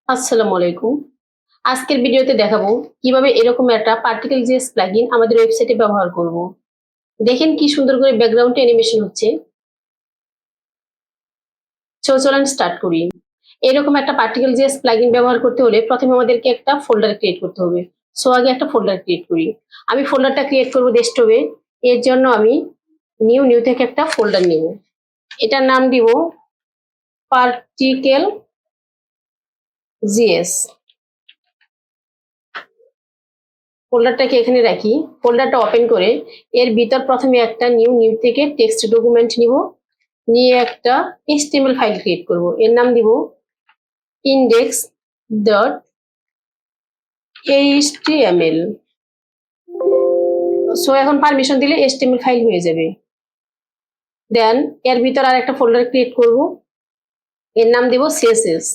আসসালামু আলাইকুম। আজকের ভিডিওতে দেখাবো কিভাবে এরকম একটা পার্টিকেল জেএস প্লাগইন আমাদের ওয়েবসাইটে ব্যবহার করব। দেখেন কি সুন্দর করে ব্যাকগ্রাউন্ড অ্যানিমেশন হচ্ছে। চলেন স্টার্ট করি। এরকম একটা পার্টিকেল জেএস প্লাগইন ব্যবহার করতে হলে প্রথমে আমাদেরকে একটা ফোল্ডার ক্রিয়েট করতে হবে। আগে একটা ফোল্ডার ক্রিয়েট করি। আমি ফোল্ডারটা ক্রিয়েট করব ডেস্কটপে। এর জন্য আমি নিউ থেকে একটা ফোল্ডার নিব। এটার নাম দিব পার্টিকেল জেএস। ফোল্ডারটাকে এখানে রাখি। ফোল্ডারটা ওপেন করে এর ভিতর প্রথমে একটা নিউ থেকে টেক্সট ডকুমেন্ট নিব। নিয়ে একটা এইচটিএমএল ফাইল ক্রিয়েট করব। এর নাম দিব ইন্ডেক্স ডট এইচটিএমএল। এখন পারমিশন দিলে এইচটিএমএল ফাইল হয়ে যাবে। দেন এর ভিতর আর একটা ফোল্ডার ক্রিয়েট করব। এর নাম দিব সিএসএস।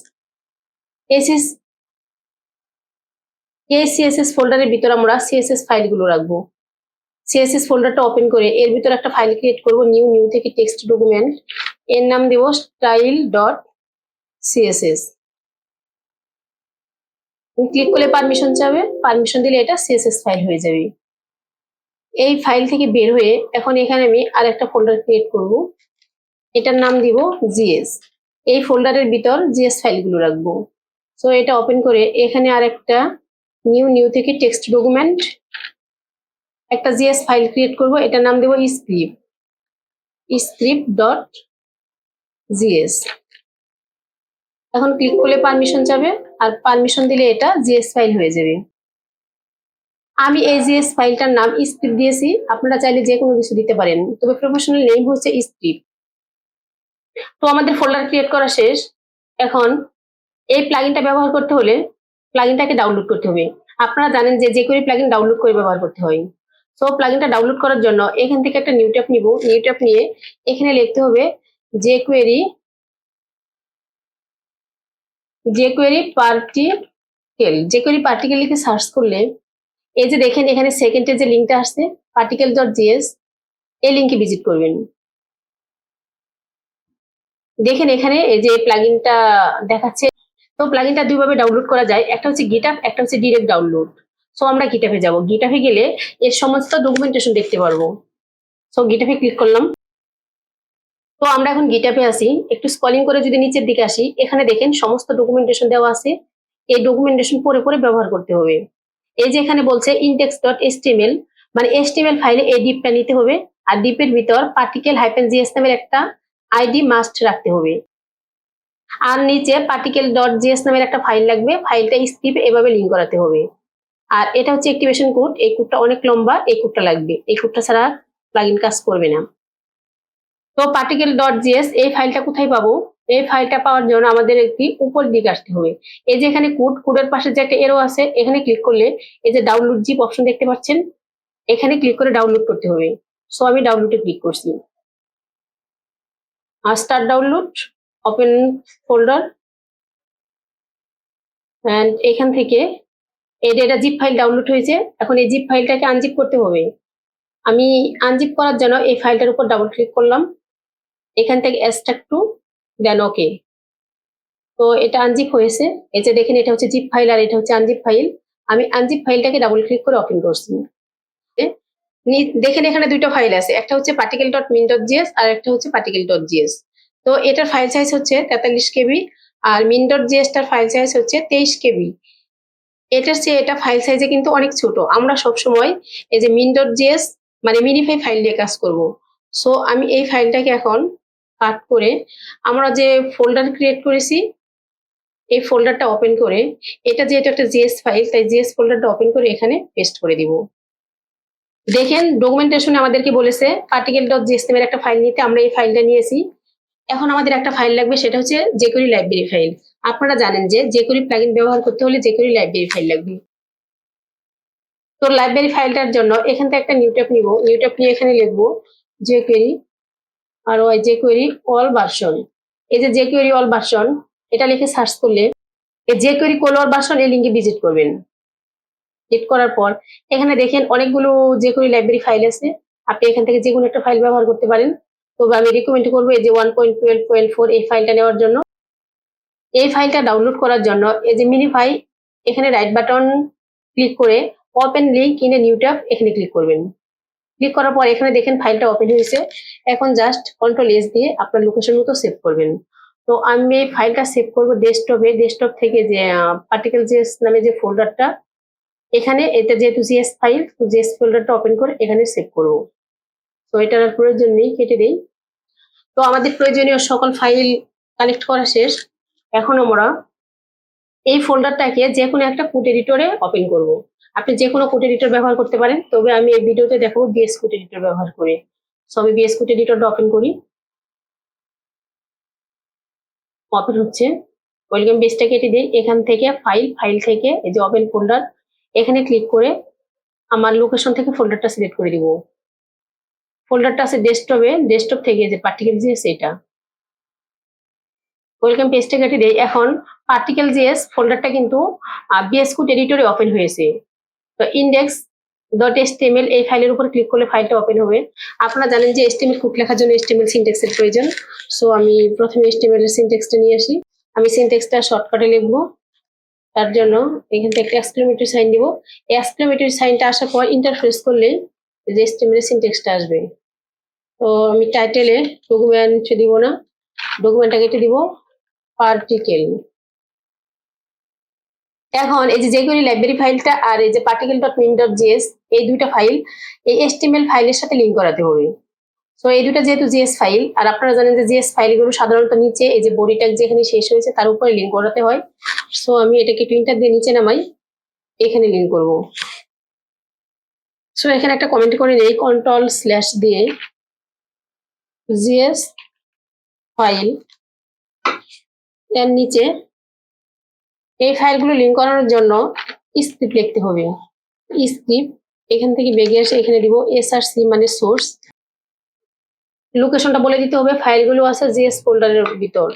এসএস এই সিএসএস ফোল্ডারের ভিতর আমরা সিএসএস ফাইলগুলো রাখবো। সিএসএস ফোল্ডারটা ওপেন করে এর ভিতর একটা ফাইল ক্রিয়েট করব নিউ থেকে টেক্সট ডকুমেন্ট। এর নাম দিব স্টাইল ডট সিএসএস। ক্লিক করলে পারমিশন চাবে, পারমিশন দিলে এটা সিএসএস ফাইল হয়ে যাবে। এই ফাইল থেকে বের হয়ে এখন এখানে আমি আর একটা ফোল্ডার ক্রিয়েট করব। এটার নাম দিব জিএস। এই ফোল্ডারের ভিতর জিএস ফাইলগুলো রাখবো। এটা ওপেন করে এখানে আর একটা নিউ থেকে টেক্সট ডকুমেন্ট একটা জিএস ফাইল ক্রিয়েট করব। এটার নাম দেব স্ক্রিপ্ট ডট জিএস। এখন ক্লিক করলে পারমিশন যাবে, আর পারমিশন দিলে এটা জিএস ফাইল হয়ে যাবে। আমি এই জিএস ফাইলটার নাম স্ক্রিপ্ট দিয়েছি, আপনারা চাইলে যে কোনো কিছু দিতে পারেন, তবে প্রফেশনাল নেম হচ্ছে স্ক্রিপ্ট। আমাদের ফোল্ডার ক্রিয়েট করা শেষ। এখন এই প্লাগইনটা ব্যবহার করতে হলে প্লাগইনটাকে ডাউনলোড করতে হবে। আপনারা জানেন যে jquery প্লাগইন ডাউনলোড করে ব্যবহার করতে হয়। প্লাগইনটা ডাউনলোড করার জন্য এখান থেকে একটা নিউ ট্যাব নিব। নিউ ট্যাব নিয়ে এখানে লিখতে হবে jquery পার্টিকেল লিখে সার্চ করলে এই যে দেখেন এখানে সেকেন্ডে যে লিঙ্কটা আসছে পার্টিকেল ডট জিএস, এই লিঙ্কে ভিজিট করবেন। দেখেন এখানে এই যে প্লাগইনটা দেখাচ্ছে। প্লাগইনটা দুইভাবে ডাউনলোড করা যায়, একটা হচ্ছে গিটহাব, একটা হচ্ছে ডিরেক্ট ডাউনলোড। আমরা গিটহাবে যাব। গিটহাবে গেলে এর সমস্ত ডকুমেন্টেশন দেখতে পারবো। গিটহাবে ক্লিক করলাম। আমরা এখন গিটহাবে আসি। একটু স্ক্রলিং করে যদি নিচের দিকে আসি, এখানে দেখেন সমস্ত ডকুমেন্টেশন দেওয়া আছে। এই ডকুমেন্টেশন পড়ে ব্যবহার করতে হবে। এই যে এখানে বলছে ইন্ডেক্স ডট এইচটিএমএল, মানে এইচটিএমএল ফাইলে এই ডিপটা নিতে হবে। আর ডিপের ভিতর পার্টিকেল জিএস নামের একটা আইডি মাস্ট রাখতে হবে। আর নিচে পার্টিকেল ডট জিএস নামের একটা ফাইল লাগবে, ফাইলটা স্ক্রিপ্ট এভাবে লিঙ্ক করাতে হবে। আর এটা হচ্ছে অ্যাক্টিভেশন কোড। এই কোডটা অনেক লম্বা, এই কোডটা লাগবে। এই কোডটা ছাড়া প্লাগইন কাজ করবে না। পার্টিকেল ডট জিএস এই ফাইলটা কোথায় পাবো? এই ফাইলটা পাওয়ার জন্য আমাদের একটি উপর দিকে আসতে হবে। এই যে এখানে কোডের পাশে যে একটা এরো আছে, এখানে ক্লিক করলে এই যে ডাউনলোড জিপ অপশন দেখতে পাচ্ছেন, এখানে ক্লিক করে ডাউনলোড করতে হবে। আমি ডাউনলোডে ক্লিক করছি। Start download, open folder, and এখান থেকে এটা জিপ ফাইল ডাউনলোড হয়েছে। এখন এই জিপ ফাইলটাকে আনজিপ করতে হবে। আমি আনজিপ করার জন্য এই ফাইলটার উপর ডাবল ক্লিক করলাম। এখান থেকে এক্সট্রাক্ট টু, দেন ওকে। এটা আনজিপ হয়েছে। এই যে দেখেন এটা হচ্ছে জিপ ফাইল আর এটা হচ্ছে আনজিপ ফাইল। আমি আনজিপ ফাইলটাকে ডাবল ক্লিক করে ওপেন করছি। দেখেন এখানে দুইটা ফাইল আছে, একটা হচ্ছে particle dot mean dot GS আর একটা হচ্ছে পার্টিকেল ডট জিএস। এটার ফাইল সাইজ হচ্ছে 43 কেবি আর মিন ডট জিএস টার ফাইল সাইজ হচ্ছে 23 কেবি। এটার চেয়ে এটা ফাইল সাইজে কিন্তু অনেক ছোট। আমরা সবসময় এই যে মিন ডট জিএস মানে মিনিফাই ফাইল দিয়ে কাজ করব। আমি এই ফাইলটাকে এখন কাট করে আমরা যে ফোল্ডার ক্রিয়েট করেছি এই ফোল্ডারটা ওপেন করে, এটা যেহেতু একটা জিএস ফাইল তাই জিএস ফোল্ডারটা ওপেন করে এখানে পেস্ট করে দিব। দেখেন ডকুমেন্টেশনে আমাদেরকে বলেছে পার্টিকেল ডট জিএস নামের একটা ফাইল নিতে, আমরা এই ফাইলটা নিয়েছি। এখন আমাদের একটা ফাইল লাগবে, সেটা হচ্ছে jquery লাইব্রেরি ফাইল। আপনারা জানেন যে jquery প্লাগইন ব্যবহার করতে হলে jquery লাইব্রেরি ফাইল লাগবে। লাইব্রেরি ফাইলটার জন্য এখান থেকে একটা নিউ ট্যাব নিব। নিউ ট্যাব নিয়ে এখানে লিখবো jquery আর ওই jquery অল ভার্সন। এই যে jquery অল ভার্সন এটা লিখে সার্চ করলে এই jquery অল ভার্সন এই লিঙ্কে ভিজিট করবেন। ক্লিক করার পর এখানে দেখেন অনেকগুলো jquery লাইব্রেরি ফাইল আছে। আপনি এখান থেকে যে কোনো একটা ফাইল ব্যবহার করতে পারেন। তবে আমি রিকমেন্ড করবো এই যে 1.12.4 এই ফাইলটা নেওয়ার জন্য। এই ফাইলটা ডাউনলোড করার জন্য এই যে মিনি ফাইল, এখানে রাইট বাটন ক্লিক করে open link in a new tab এখানে ক্লিক করবেন। ক্লিক করার পর এখানে দেখেন ফাইলটা ওপেন হয়েছে। এখন জাস্ট কন্ট্রোল এস দিয়ে আপনার লোকেশন মতো সেভ করবেন। তো আমি এই ফাইলটা সেভ করবো ডেস্কটপে। ডেস্কটপ থেকে যে পার্টিকেল জিএস নামে যে ফোল্ডারটা, এখানে এটা যেহেতু জিএস ফাইল, জিএস ফোল্ডারটা ওপেন করে এখানে সেভ করব। তো এটার আর প্রয়োজন নেই, কেটে দেই। তো আমাদের প্রয়োজনীয় সকল ফাইল কালেক্ট করা শেষ। এখন আমরা এই ফোল্ডারটাকে যে কোনো একটা কোড এডিটরে ওপেন করব। আপনি যে কোনো কোড এডিটর ব্যবহার করতে পারেন, তবে আমি এই ভিডিওতে দেখাবো বিএস কোড এডিটর ব্যবহার করে। সো আমি বিএস কোড এডিটরটা ওপেন করি। ওপেন হচ্ছে। ওয়েলকাম পেজটা কেটে দিই। এখান থেকে ফাইল থেকে এই যে ওপেন ফোল্ডার, এখানে ক্লিক করে আমার লোকেশন থেকে ফোল্ডারটা সিলেক্ট করে দিব। ফোল্ডারটা আছে ডেস্কটপে, ডেস্কটপ থেকে যে পার্টিকেল জিএস এটা। ওয়েলকাম পেজটা কেটে দেই। এখন পার্টিকেল জিএস ফোল্ডারটা কিন্তু বিএস কোড এডিটরে ওপেন হয়েছে। তো ইন্ডেক্স ডট এচটিএমএল এই ফাইলের উপর ক্লিক করলে ফাইলটা ওপেন হবে। আপনারা জানেন যে এচটিএমএল কোড লেখার জন্য এচটিএমএল সিনট্যাক্সের প্রয়োজন। সো আমি প্রথমে এচটিএমএল এর সিনট্যাক্সটা নিয়ে আসি। আমি সিনট্যাক্সটা শর্টকাটে লিখবো। তার জন্য এখান থেকে একটা এক্সক্লেমেটরি সাইন দিব। এই এক্সক্লেমেটরি সাইনটা আসার পর ইন্টারফেস করলেই যে এচটিএমএল এর সিনট্যাক্সটা আসবে। তো আমি টাইটেলে ডকুমেন্ট দিব না, ডকুমেন্টটা কেটে দিব পার্টিকেল। এখন এই যে jquery লাইব্রেরি ফাইলটা আর এই যে particle.min.js এই দুইটা ফাইল এই HTML ফাইলের সাথে লিংক করাতে হবে। সো এই দুটো যেহেতু জিএস ফাইল, আর আপনারা জানেন যে জিএস ফাইলগুলো সাধারণত নিচে এই যে বডি ট্যাগ যেখানে শেষ হয়েছে তার উপরে লিংক করাতে হয়। সো আমি এটাকে ক্লিনটার দিয়ে নিচে নামাই, এখানে লিংক করব। সো এখানে একটা কমেন্ট করে নেই, কন্ট্রোল স্ল্যাশ দিয়ে জিএস ফাইল এর নিচে এই ফাইলগুলো লিংক করানোর জন্য স্ক্রিপ্ট লিখতে হবে। স্ক্রিপ্ট এখান থেকে বেরিয়ে আসে, এখানে দিব এসআরসি মানে সোর্স। লোকেশনটা বলে দিতে হবে, ফাইলগুলো আছে জিএস ফোল্ডারের ভিতর।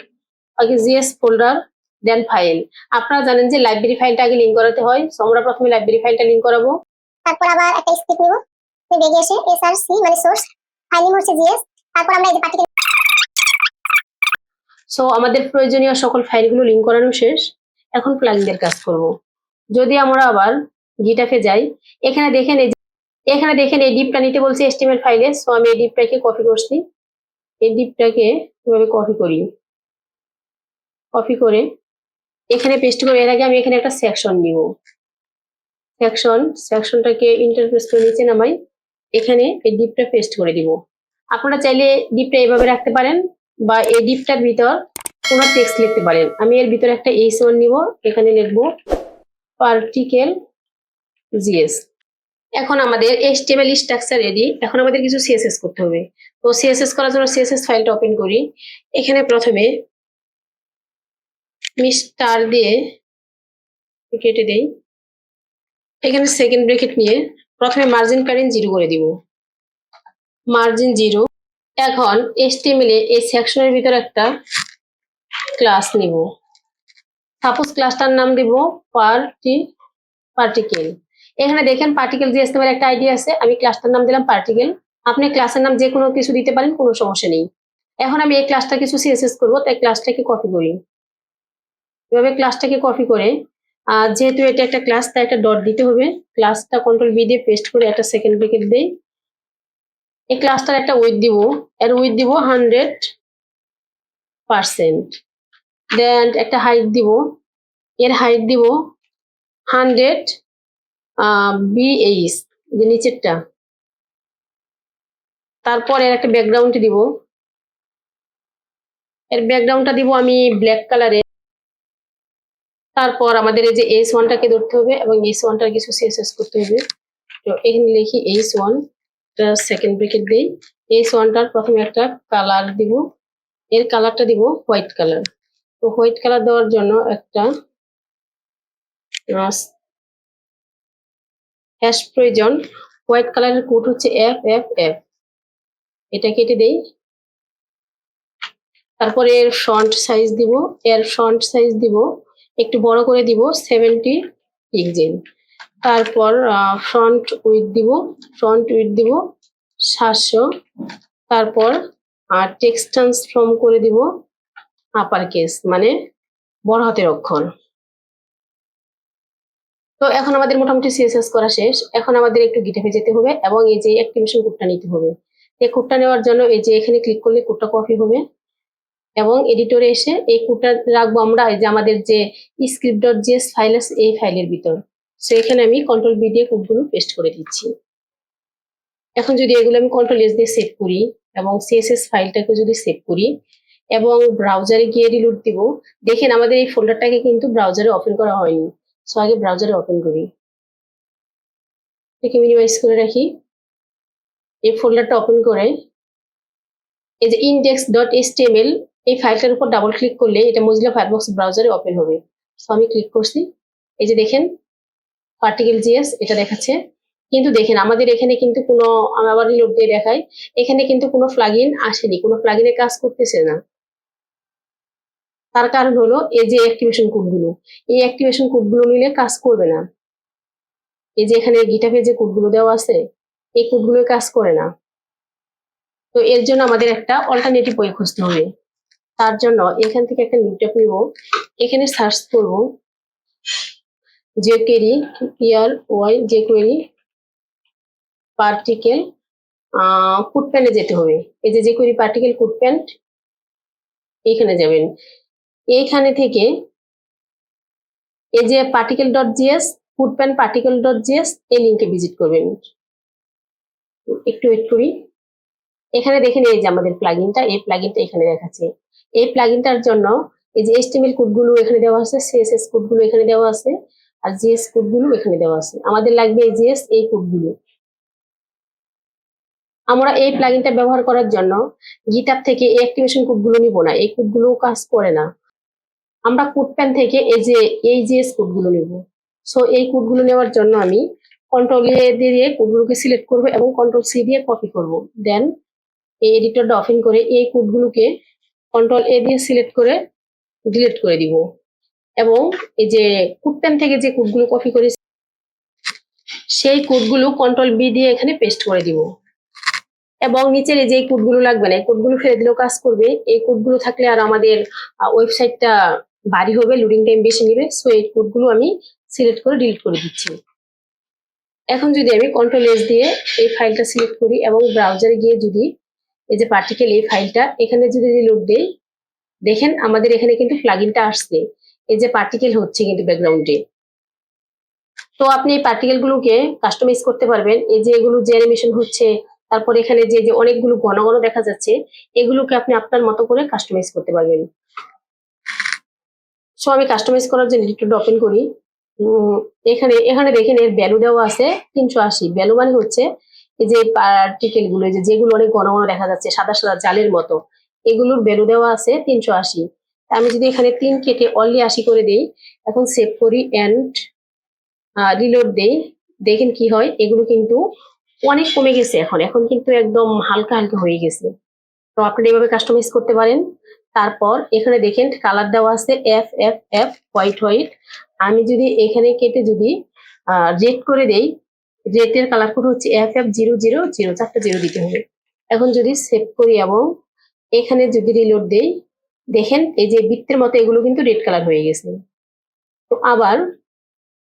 আগে জিএস ফোল্ডার দেন ফাইল। আপনারা জানেন যে লাইব্রেরি ফাইলটা আগে লিংক করাতে হয়। সো আমরা প্রথমে লাইব্রেরি ফাইলটা লিংক করাবো। তারপর আবার একটা স্ক্রিপ্ট নিব, তো বেরিয়ে আসে এসআরসি মানে সোর্স, ফাইল নেম হচ্ছে জিএস। তারপর আমরা এই যে পার্টিকেল। সো আমাদের প্রয়োজনীয় সকল ফাইলগুলো লিংক করানো শেষ। এখন প্লাগইনের কাজ করব। যদি আমরা আবার গিটহাবে যাই, এখানে দেখেন এই ডিপটা নিতে বলছে এচটিএমএল ফাইলে। সো আমি এই ডিপটাকে কপি করছি। এই ডিপটাকে কিভাবে কপি করি, কপি করে এখানে পেস্ট করে এর আগে আমি এখানে একটা সেকশন নিব। সেকশনটাকে ইন্টারফেস করে নিচে নামাই, এখানে এই ডিপটা পেস্ট করে দিব। আপনারা চাইলে ডিপটা এভাবে রাখতে পারেন বা এই ডিপটার ভিতর কোনো টেক্সট লিখতে পারেন। আমি এর ভিতরে একটা h1 নিব, এখানে লিখবো পার্টিকেল জিএস। এখন আমাদের HTML স্ট্রাকচার রেডি। এখন আমাদের কিছু সিএসএস করতে হবে। তো সিএসএস করার জন্য সিএসএস ফাইলটা ওপেন করি। এখানে প্রথমে স্টার দিয়ে কেটে দেই। এখানে সেকেন্ড ব্র্যাকেট নিয়ে প্রথমে মার্জিন প্যারেন্ট 0 করে দিব, মার্জিন 0। এখন HTML এই সেকশনের ভিতরে একটা ক্লাস নিব। সাপোজ ক্লাসটার নাম দিব পার্টিকেল। এখানে দেখেন পার্টিকেল জিএস নামের একটা আইডি আছে, আমি ক্লাসটার নাম দিলাম পার্টিকেল। আপনি ক্লাসের নাম যে কোনো কিছু দিতে পারেন, কোনো সমস্যা নেই। এখন আমি এই ক্লাসটা কিছু সিএসএস করবো, তাই ক্লাসটাকে কপি করি। এভাবে ক্লাসটাকে কপি করে যেহেতু এটা একটা ক্লাস তাই একটা ডট দিতে হবে। ক্লাসটা কন্ট্রোল বি দিয়ে পেস্ট করে একটা সেকেন্ড ব্র্যাকেট দেই। এই ক্লাসটার একটা উইথ দিব, এর উইথ দিব 100%। দেন একটা হাইট দিব, এর হাইট দিব 100 BH, যে নিচেরটা। তারপর এর একটা ব্যাকগ্রাউন্ড দিব, এর ব্যাকগ্রাউন্ডটা দিব আমি ব্ল্যাক কালারে। তারপর আমাদের এই যে h1টাকে ধরতে হবে এবং h1টার কিছু সিএসএস করতে হবে। তো এখানে লিখি h1, সেকেন্ড ব্র্যাকেট দেই। h1টার প্রথমে একটা কালার দিব, এর কালারটা দিব হোয়াইট কালার। তো হোয়াইট কালার দেওয়ার জন্য একটা হ্যাশ প্রয়োজন। হোয়াইট কালারের কোড হচ্ছে FFF, এটা কেটে দেই। তারপরে এর ফন্ট সাইজ দিব, একটু বড় করে দিব 70 পিক্সেল। তারপর ফ্রন্ট উইডথ দিব 700। তারপর টেক্সট ট্রান্সফর্ম করে দিব আপার কেস মানে বড় হাতের অক্ষর। তো এখন আমাদের মোটামুটি সিএসএস করা শেষ। এখন আমাদের একটু গিটহাবে যেতে হবে এবং এই যে অ্যাক্টিভেশন কোডটা নিতে হবে। এই কোডটা নেওয়ার জন্য এই যে এখানে ক্লিক করলে কোডটা কপি হবে এবং এডিটরে এসে এই কোডটা রাখবো আমরা এই যে আমাদের যে script.js ফাইল আছে এই ফাইলের ভিতর। সো এখানে আমি কন্ট্রোল বি দিয়ে কোডগুলো পেস্ট করে দিচ্ছি। এখন যদি এগুলো আমি কন্ট্রোল এস দিয়ে সেভ করি এবং সিএসএস ফাইলটাকে যদি সেভ করি এবং ব্রাউজারে গিয়ে রিলোড দিব, দেখেন আমাদের এই ফোল্ডারটাকে কিন্তু ব্রাউজারে ওপেন করা হয়নি। সো আগে ব্রাউজারে ওপেন করি, এটাকে মিনিমাইজ করে রাখি। এই ফোল্ডারটা ওপেন করে এই যে index.html এই ফাইলটার উপর ডাবল ক্লিক করলে এটা মোজিলা ফায়ারফক্স ব্রাউজারে ওপেন হবে। সো আমি ক্লিক করছি, এই যে দেখেন পার্টিকেল জিএস এটা দেখাচ্ছে, কিন্তু দেখেন আমাদের এখানে কিন্তু কোনো, আমি আবার রিলোড দিয়ে দেখাই, এখানে কিন্তু কোনো প্লাগইন আসেনি, কোনো প্লাগইনে কাজ করতেছে না। তার কারণ হলো এই যে অ্যাক্টিভেশন কোডগুলো, এই অ্যাক্টিভেশন কোডগুলো নিলে কাজ করবে না। এই যে এখানে গিটহাবে যে কোডগুলো দেওয়া আছে এই কোডগুলো কাজ করে না। তো এর জন্য আমাদের একটা অল্টারনেটিভ ওয়ে খুঁজতে হবে। তার জন্য এখান থেকে একটা নিউ ট্যাব নিব, এখানে সার্চ করব jquery jquery পার্টিকেল কোড প্যানে যেতে হবে। এই যে jquery পার্টিকেল কোড প্যান, এইখানে যাবেন। এইখানে থেকে এই যে particle.js কোড প্যান particle.js এই লিংকে ভিজিট করবেন। একটু ওয়েট করি। এখানে দেখেন এই যে আমাদের প্লাগইনটা, এই প্লাগইনটা এখানে দেখাচ্ছে। এই প্লাগইনটার জন্য এই যে HTML কোডগুলো এখানে দেওয়া আছে, CSS কোডগুলো এখানে দেওয়া আছে, আর JS কোডগুলো এখানে দেওয়া আছে। আমাদের লাগবে এই JS এই কোডগুলো। আমরা এই প্লাগইনটা ব্যবহার করার জন্য গিটহাব থেকে এই অ্যাক্টিভেশন কোডগুলো নিব না, এই কোডগুলো কাজ করে না। আমরা কোড প্যান থেকে এই যে এই JS কোডগুলো নিব। সো এই কোডগুলো নেওয়ার জন্য আমি কন্ট্রোল এ দিয়ে কোডগুলোকে সিলেক্ট করব এবং কন্ট্রোল সি দিয়ে কপি করব। দেন এই এডিটরটা ওপেন করে এই কোডগুলোকে কন্ট্রোল এ দিয়ে সিলেক্ট করে ডিলিট করে দিব এবং এই যে কোড প্যান থেকে যে কোডগুলো কপি করেছি সেই কোডগুলো কন্ট্রোল বি দিয়ে এখানে পেস্ট করে দিব এবং নিচের এই যে কোডগুলো লাগবে না, এই কোডগুলো ফেলে দিলেও কাজ করবে। এই কোডগুলো থাকলে আর আমাদের ওয়েবসাইটটা ভারী হবে, লোডিং টাইম বেশি নেবে। সো এই কোডগুলো আমি সিলেক্ট করে ডিলিট করে দিচ্ছি। এখন যদি আমি কন্ট্রোল এস দিয়ে এই ফাইলটা সিলেক্ট করি এবং ব্রাউজারে গিয়ে যদি এই যে পার্টিকেল এই ফাইলটা এখানে যদি রিলোড দেই, দেখেন আমাদের এখানে কিন্তু প্লাগইনটা আসছে, এই যে পার্টিকেল হচ্ছে কিন্তু ব্যাকগ্রাউন্ডে। তো আপনি এই পার্টিকেল গুলোকে কাস্টমাইজ করতে পারবেন। এই যে এগুলো যে অ্যানিমেশন হচ্ছে, তারপর এখানে যে যে অনেকগুলো ঘন ঘন দেখা যাচ্ছে, এগুলোকে আপনি আপনার মতো করে কাস্টমাইজ করতে পারবেন। সো আমি কাস্টমাইজ করার জন্য এডিটরটা ওপেন করি। এখানে এখানে দেখেন এর ভ্যালু দেওয়া আছে 380। ভ্যালু মানে হচ্ছে এই যে পার্টিকেল গুলো যেগুলো অনেক ঘন ঘন দেখা যাচ্ছে সাদা সাদা জালের মতো, এগুলোর ভ্যালু দেওয়া আছে 380। আমি যদি এখানে 3 কেটে অনলি 80 করে দিই, এখন সেভ করি এন্ড রিলোড দেই, দেখেন কি হয়, এগুলো কিন্তু অনেক কমে গেছে। এখন এখন কিন্তু একদম হালকা হালকা হয়ে গেছে। তো আপনি এইভাবে কাস্টমাইজ করতে পারেন। তারপর এখানে দেখেন কালার দেওয়া আছে F F F white white. আমি যদি এখানে কেটে যদি রেড করে দেই, রেডের কালার কোড হচ্ছে FF000, 4টা জিরো দিতে হবে। এখন যদি সেভ করি এবং এখানে যদি রিলোড দেই, দেখেন এই যে বৃত্তের মতো এগুলো কিন্তু রেড কালার হয়ে গেছে। তো আবার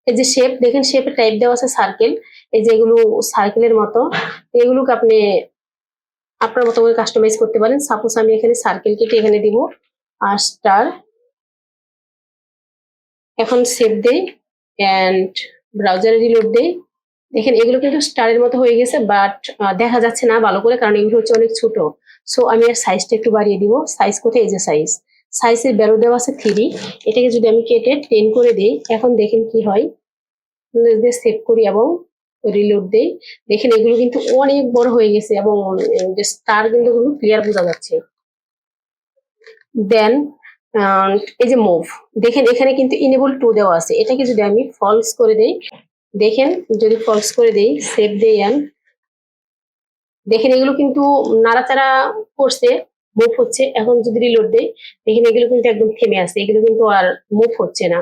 এই যে শেপ, দেখেন শেপের টাইপ দেওয়া আছে সার্কেল, এই যে এগুলো সার্কেলের মতো, এগুলোকে আপনি আপনার মতো করে কাস্টমাইজ করতে পারেন। সাপোজ আমি এখানে সার্কেল কেটে এখানে দিব স্টার। এখন সেভ দেই এন্ড ব্রাউজারে রিলোড দেই, দেখেন এগুলো কিন্তু স্টারের মতো হয়ে গেছে, বাট দেখা যাচ্ছে না ভালো করে, কারণ এগুলো হচ্ছে অনেক ছোট। সো আমি এর সাইজটা একটু বাড়িয়ে দিব। সাইজ কোথায়, এই যে সাইজের ভ্যালু দেওয়া আছে 3। এটাকে যদি আমি কেটে 10 করে দিই, এখন দেখেন কি হয়, সেভ করি এবং রিলোড দেই, দেখেন এগুলো কিন্তু অনেক বড় হয়ে গেছে এবং যে স্টার কিন্তু ক্লিয়ার বোঝা যাচ্ছে। দেন এই যে মুভ, দেখেন এখানে কিন্তু ইনেবল টু দেওয়া আছে, এটাকে যদি আমি ফলস করে দেই, দেখেন যদি ফলস করে দেই, সেভ দেই এন্ড দেখেন এগুলো কিন্তু নাড়াচাড়া করছে, মুভ হচ্ছে। এখন যদি রিলোড দেই, দেখেন এগুলো কিন্তু একদম থেমে আছে, এগুলো কিন্তু আর মুভ হচ্ছে না।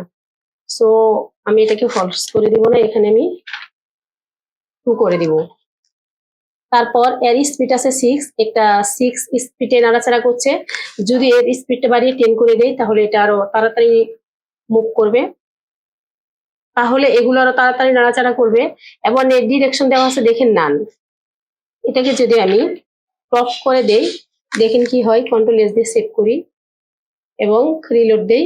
সো আমি এটাকে ফলস করে দিব না, এখানে আমি 2 করে দিব। তারপর এর স্পিড আছে 6, একটা 6 স্পিডে নাড়াচাড়া করছে। যদি এর স্পিডটা বাড়িয়ে 10 করে দেই, তাহলে এটা আরো তাড়াতাড়ি মুভ করবে, তাহলে এগুলো আরো তাড়াতাড়ি নাড়াচাড়া করবে। এবং এর ডিরেকশন দেওয়া আছে দেখেন নান। এটাকে যদি আমি ক্রপ করে দেই, দেখেন কি হয়, কন্ট্রোল এস দিয়ে সেভ করি এবং রিলোড দেই,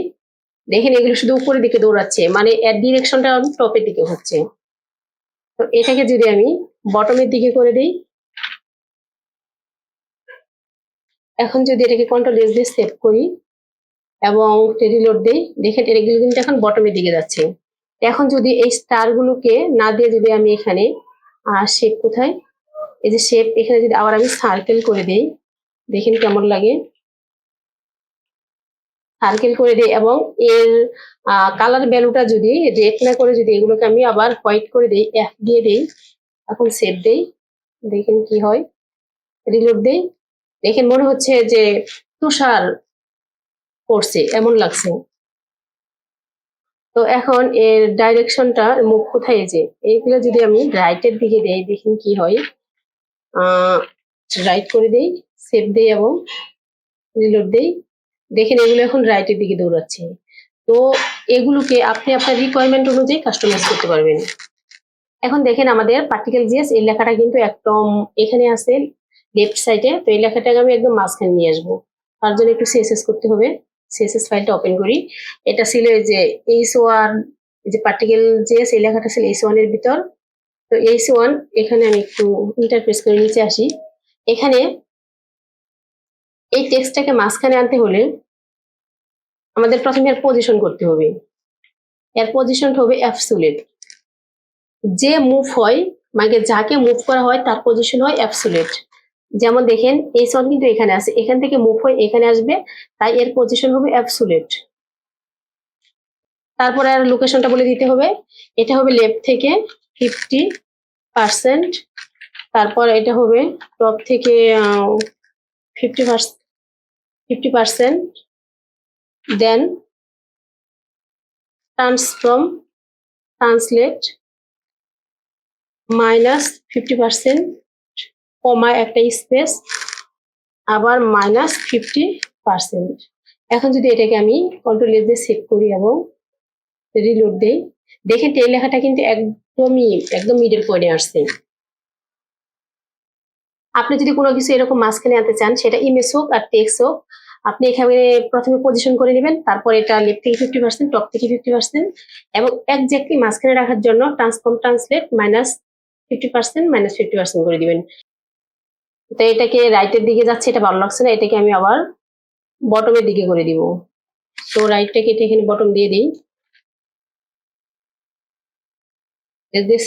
দেখেন এগুলো শুধু উপরের দিকে দৌড়াচ্ছে, মানে এর ডিরেকশনটা টপের দিকে হচ্ছে। তো এটাকে যদি আমি বটমের দিকে করে দিই, এখন যদি এটাকে কন্ট্রোল এস দিয়ে সেভ করি এবং রিলোড দেই, দেখেন এগুলো কিন্তু এখন বটমের দিকে যাচ্ছে। এখন যদি এই স্টার গুলোকে না দিয়ে যদি আমি এখানে শেপ কোথায়, এই যে শেপ, এখানে যদি আবার আমি সার্কেল করে দেই, দেখেন কেমন লাগে, সার্কেল করে দিই এবং এর কালার ভ্যালুটা যদি রেড না করে যদি এগুলোকে আমি আবার হোয়াইট করে দিই, এফ দিয়ে দিই, এখন সেভ দেই, দেখেন কি হয়, রিলোড দেই, দেখেন মনে হচ্ছে যে তুষার পড়ছে এমন লাগছে। তো এখন এর ডাইরেকশনটা মুখ কোথায়, এই যে এইগুলো যদি আমি রাইটের দিকে দেই, দেখেন কি হয়, রাইট করে দেই, সেভ দেই এবং রিলোড দেই, দেখেন এগুলো এখন রাইটের দিকে দৌড়াচ্ছে। তো এগুলোকে আপনি আপনার রিকোয়ারমেন্ট অনুযায়ী কাস্টমাইজ করতে পারবেন। এখন দেখেন আমাদের পার্টিকেল জিএস এই লেখাটা কিন্তু একদম এখানে আছে লেফট সাইডে, তো এই লেখাটাকে আমি একদম মাঝখানে নিয়ে আসবো। তার জন্য একটু সিএসএস করতে হবে। সিএসএস ফাইলটা ওপেন করি। এটা ছিল এই যে এইচ1, এই যে পার্টিকেল জিএস এই লেখাটা ছিল এইচ1 এর ভিতর। তো এইচ1 এখানে আমি একটু ইন্টারফেস করে নিচে আসি। এখানে এই টেক্সটটাকে মাঝখানে আনতে হলে আমাদের প্রথমে এর পজিশন করতে হবে। এর পজিশনটা হবে অ্যাবসোলিউট। যে মুভ হয়, মানে যাকে মুভ করা হয় তার পজিশন হয় অ্যাবসোলিউট। যেমন দেখেন এইচ1 কিন্তু এখানে আছে, এখান থেকে মুভ হয়ে এখানে আসবে, তাই এর পজিশন হবে অ্যাবসোলিউট। তারপরে আর লোকেশনটা বলে দিতে হবে, এটা হবে লেফট থেকে 50%, তারপর এটা হবে টপ থেকে 50%, দেন ট্রান্সলেট -50%, কমা একটা স্পেস, আবার -50%। এখন যদি এটাকে আমি কন্ট্রোল এস দিয়ে সেভ করি এবং রিলোড দেই, দেখেন এই লেখাটা কিন্তু একদম মিডল পয়েন্টে আসছে। আপনি যদি কোনো কিছু এরকম মাঝখানে আনতে চান, সেটা ইমেজ হোক আর টেক্সট হোক, আপনি এখানে প্রথমে পজিশন করে নেবেন, তারপর এটা লেফট থেকে 50%, টপ থেকে 50% এবং একজ্যাক্টলি মাঝখানে রাখার জন্য ট্রান্সলেট -50% -50% করে দিবেন। তো এটাকে রাইটের দিকে যাচ্ছে, এটা ভালো লাগছে না, এটাকে আমি আবার বটমের দিকে করে দিব। তো রাইটটা কেটে এখানে বটম দিয়ে দিই,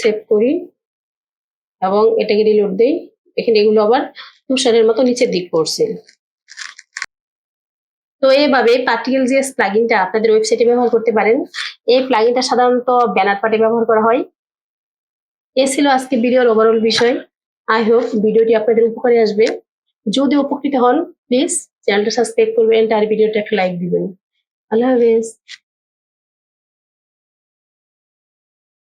সেভ করি এবং এটাকে রিলোড দেই, এখানে এগুলো আবার তুষারের মতো নিচের দিক পড়ছে। তো এইভাবে পার্টিকেল জিএস প্লাগইনটা আপনাদের ওয়েবসাইটে ব্যবহার করতে পারেন। এই প্লাগইনটা সাধারণত ব্যানার পার্টে ব্যবহার করা হয়। এই ছিল আজকে ভিডিওর ওভারঅল বিষয়। আই হোপ ভিডিওটি আপনাদের উপকারে আসবে। যদি উপকৃত হন প্লিজ চ্যানেলটা সাবস্ক্রাইব করবেন আর ভিডিওটা একটা লাইক দিবেন। আল্লাহ হাফেজ।